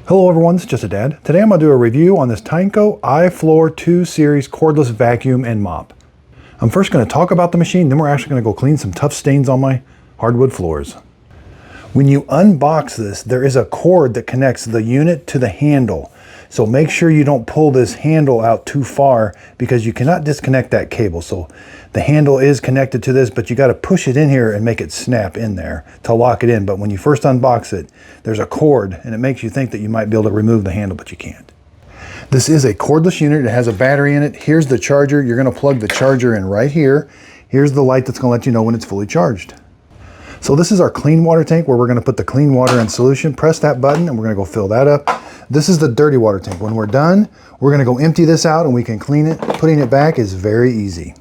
Hello everyone, it's Just a Dad. Today I'm going to do a review on this Tineco iFLOOR 2 Series cordless vacuum and mop. I'm first going to talk about the machine, then we're actually going to go clean some tough stains on my hardwood floors. When you unbox this, there is a cord that connects the unit to the handle. So make sure you don't pull this handle out too far because you cannot disconnect that cable. So the handle is connected to this, but you got to push it in here and make it snap in there to lock it in. But when you first unbox it, there's a cord and it makes you think that you might be able to remove the handle, but you can't. This is a cordless unit. It has a battery in it. Here's the charger. You're going to plug the charger in right here. Here's the light that's going to let you know when it's fully charged. So this is our clean water tank where we're going to put the clean water in solution. Press that button and we're going to go fill that up. This is the dirty water tank. When we're done, we're going to go empty this out and we can clean it. Putting it back is very easy.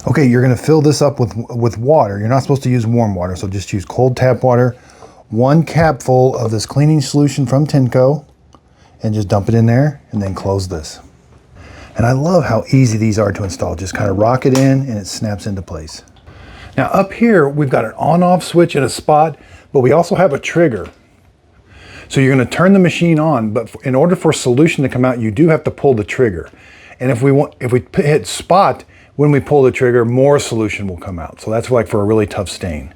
Okay, you're going to fill this up with water. You're not supposed to use warm water, so just use cold tap water. 1 cap full of this cleaning solution from Tineco and just dump it in there and then close this. And I love how easy these are to install. Just kind of rock it in and it snaps into place. Now up here, we've got an on-off switch and a spot, but we also have a trigger. So you're going to turn the machine on, but in order for solution to come out, you do have to pull the trigger. And if we hit spot, when we pull the trigger, more solution will come out. So that's like for a really tough stain.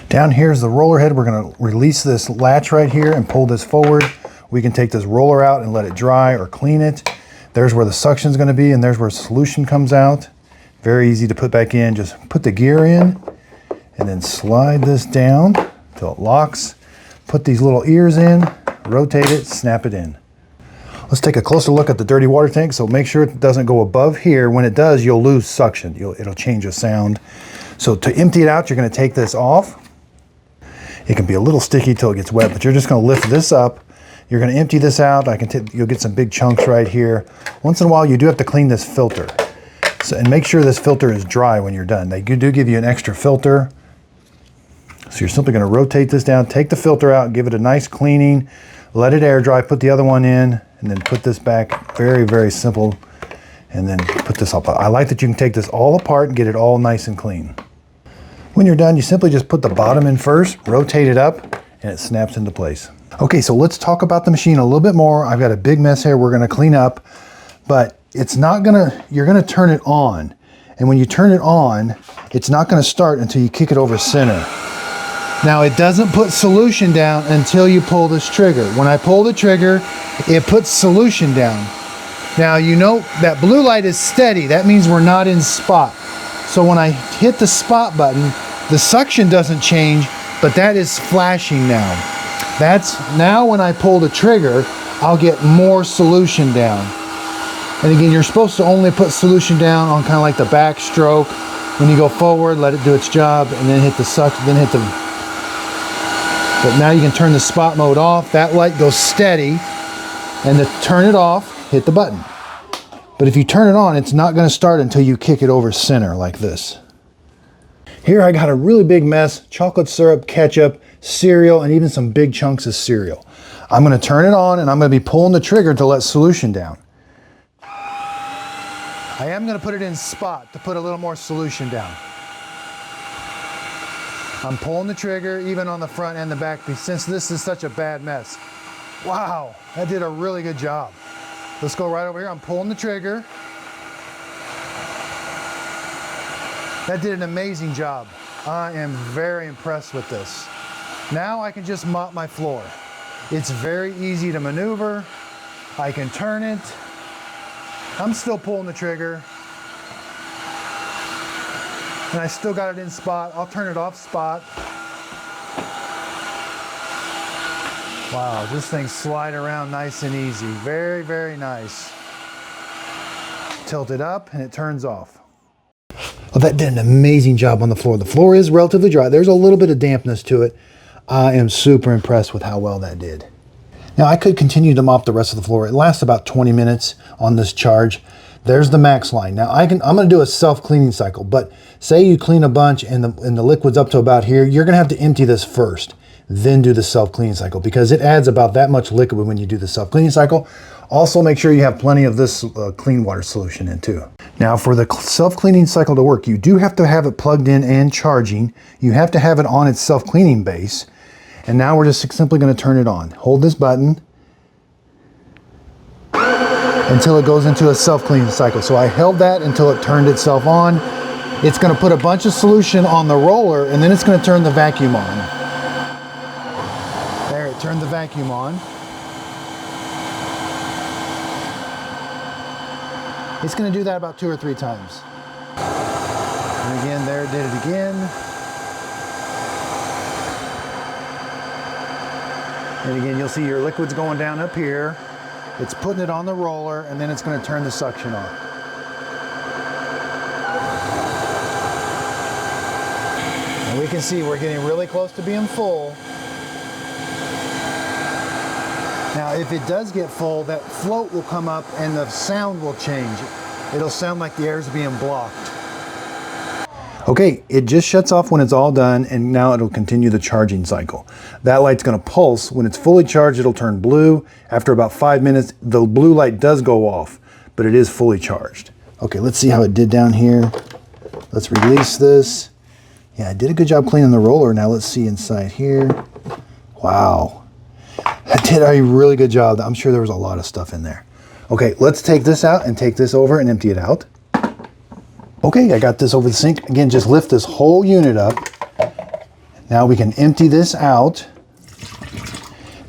Down here is the roller head. We're going to release this latch right here and pull this forward. We can take this roller out and let it dry or clean it. There's where the suction is going to be, and there's where solution comes out. Very easy to put back in. Just put the gear in and then slide this down until it locks. Put these little ears in, rotate it, snap it in. Let's take a closer look at the dirty water tank. So make sure it doesn't go above here. When it does, you'll lose suction. It'll change the sound. So to empty it out, you're going to take this off. It can be a little sticky till it gets wet, but you're just going to lift this up. You're going to empty this out. You'll get some big chunks right here. Once in a while, you do have to clean this filter. And make sure this filter is dry when you're done. They do give you an extra filter. So you're simply going to rotate this down, take the filter out, give it a nice cleaning, let it air dry, put the other one in, and then put this back. Very, very simple. And then put this up. I like that you can take this all apart and get it all nice and clean. When you're done, you simply just put the bottom in first, rotate it up, and it snaps into place. Okay, so let's talk about the machine a little bit more. I've got a big mess here we're going to clean up, but it's not gonna, you're gonna turn it on. And when you turn it on, it's not gonna start until you kick it over center. Now it doesn't put solution down until you pull this trigger. When I pull the trigger, it puts solution down. Now you know that blue light is steady. That means we're not in spot. So when I hit the spot button, the suction doesn't change, but that is flashing now. That's now when I pull the trigger, I'll get more solution down. And again, you're supposed to only put solution down on kind of like the back stroke. When you go forward, let it do its job, and then hit the suction, then hit the... But now you can turn the spot mode off. That light goes steady, and to turn it off, hit the button. But if you turn it on, it's not going to start until you kick it over center like this. Here I got a really big mess, chocolate syrup, ketchup, cereal, and even some big chunks of cereal. I'm going to turn it on, and I'm going to be pulling the trigger to let solution down. I am going to put it in spot to put a little more solution down. I'm pulling the trigger even on the front and the back since this is such a bad mess. Wow, that did a really good job. Let's go right over here. I'm pulling the trigger. That did an amazing job. I am very impressed with this. Now I can just mop my floor. It's very easy to maneuver. I can turn it. I'm still pulling the trigger. And I still got it in spot. I'll turn it off spot. Wow, this thing's sliding around nice and easy. Very, very nice. Tilt it up and it turns off. Well, that did an amazing job on the floor. The floor is relatively dry. There's a little bit of dampness to it. I am super impressed with how well that did. Now I could continue to mop the rest of the floor. It lasts about 20 minutes on this charge. There's the max line. Now I'm going to do a self-cleaning cycle, but say you clean a bunch and the liquid's up to about here, you're going to have to empty this first, then do the self-cleaning cycle because it adds about that much liquid when you do the self-cleaning cycle. Also make sure you have plenty of this clean water solution in too. Now for the self-cleaning cycle to work, you do have to have it plugged in and charging. You have to have it on its self-cleaning base. And now we're just simply going to turn it on. Hold this button until it goes into a self-cleaning cycle. So I held that until it turned itself on. It's going to put a bunch of solution on the roller, and then it's going to turn the vacuum on. There, it turned the vacuum on. It's going to do that about 2 or 3 times. And again, there it did it again. And again, you'll see your liquid's going down up here. It's putting it on the roller, and then it's going to turn the suction on. And we can see we're getting really close to being full. Now, if it does get full, that float will come up and the sound will change. It'll sound like the air's being blocked. Okay, it just shuts off when it's all done, and now it'll continue the charging cycle. That light's going to pulse. When it's fully charged, it'll turn blue. After about 5 minutes, the blue light does go off, but it is fully charged. Okay, let's see how it did down here. Let's release this. Yeah, I did a good job cleaning the roller. Now let's see inside here. Wow. I did a really good job. I'm sure there was a lot of stuff in there. Okay, let's take this out and take this over and empty it out. Okay, I got this over the sink. Again, just lift this whole unit up. Now we can empty this out.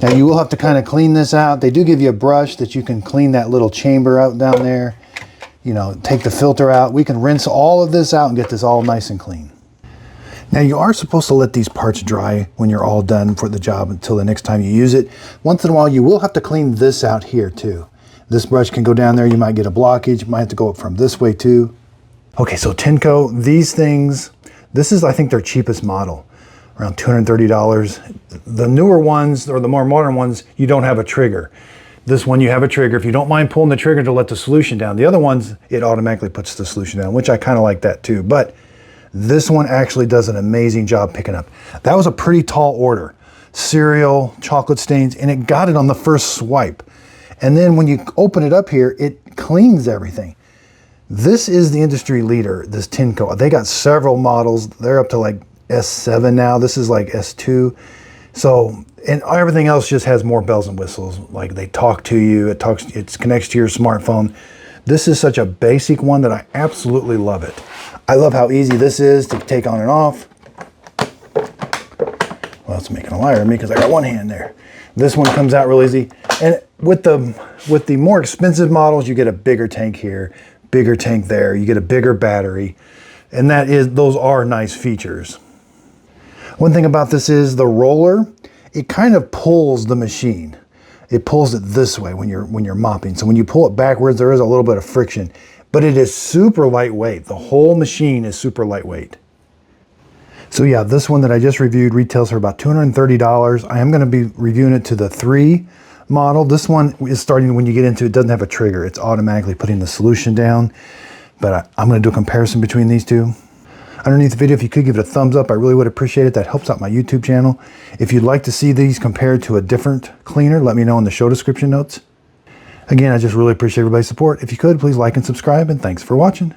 Now you will have to kind of clean this out. They do give you a brush that you can clean that little chamber out down there. You know, take the filter out. We can rinse all of this out and get this all nice and clean. Now you are supposed to let these parts dry when you're all done for the job until the next time you use it. Once in a while you will have to clean this out here too. This brush can go down there, you might get a blockage, you might have to go up from this way too. Okay, so Tineco, these things, this is I think their cheapest model, around $230. The newer ones, or the more modern ones, you don't have a trigger. This one you have a trigger. If you don't mind pulling the trigger to let the solution down. The other ones, it automatically puts the solution down, which I kind of like that too. But this one actually does an amazing job picking up. That was a pretty tall order. Cereal, chocolate stains, and it got it on the first swipe. And then when you open it up here, it cleans everything. This is the industry leader, this Tineco. They got several models. They're up to like S7 now. This is like S2. So, and everything else just has more bells and whistles. Like they talk to you, it connects to your smartphone. This is such a basic one that I absolutely love it. I love how easy this is to take on and off. Well, it's making a liar of me because I got one hand there. This one comes out real easy. And with the more expensive models, you get a bigger tank here, bigger tank there, you get a bigger battery. And those are nice features. One thing about this is the roller, it kind of pulls the machine. It pulls it this way when you're mopping. So when you pull it backwards, there is a little bit of friction, but it is super lightweight. The whole machine is super lightweight. So yeah, this one that I just reviewed retails for about $230. I am going to be reviewing it to the 3 model. This one is starting when you get into it, doesn't have a trigger. It's automatically putting the solution down, but I'm going to do a comparison between these two. Underneath the video, if you could give it a thumbs up, I really would appreciate it. That helps out my YouTube channel. If you'd like to see these compared to a different cleaner, let me know in the show description notes. Again, I just really appreciate everybody's support. If you could, please like and subscribe, and thanks for watching.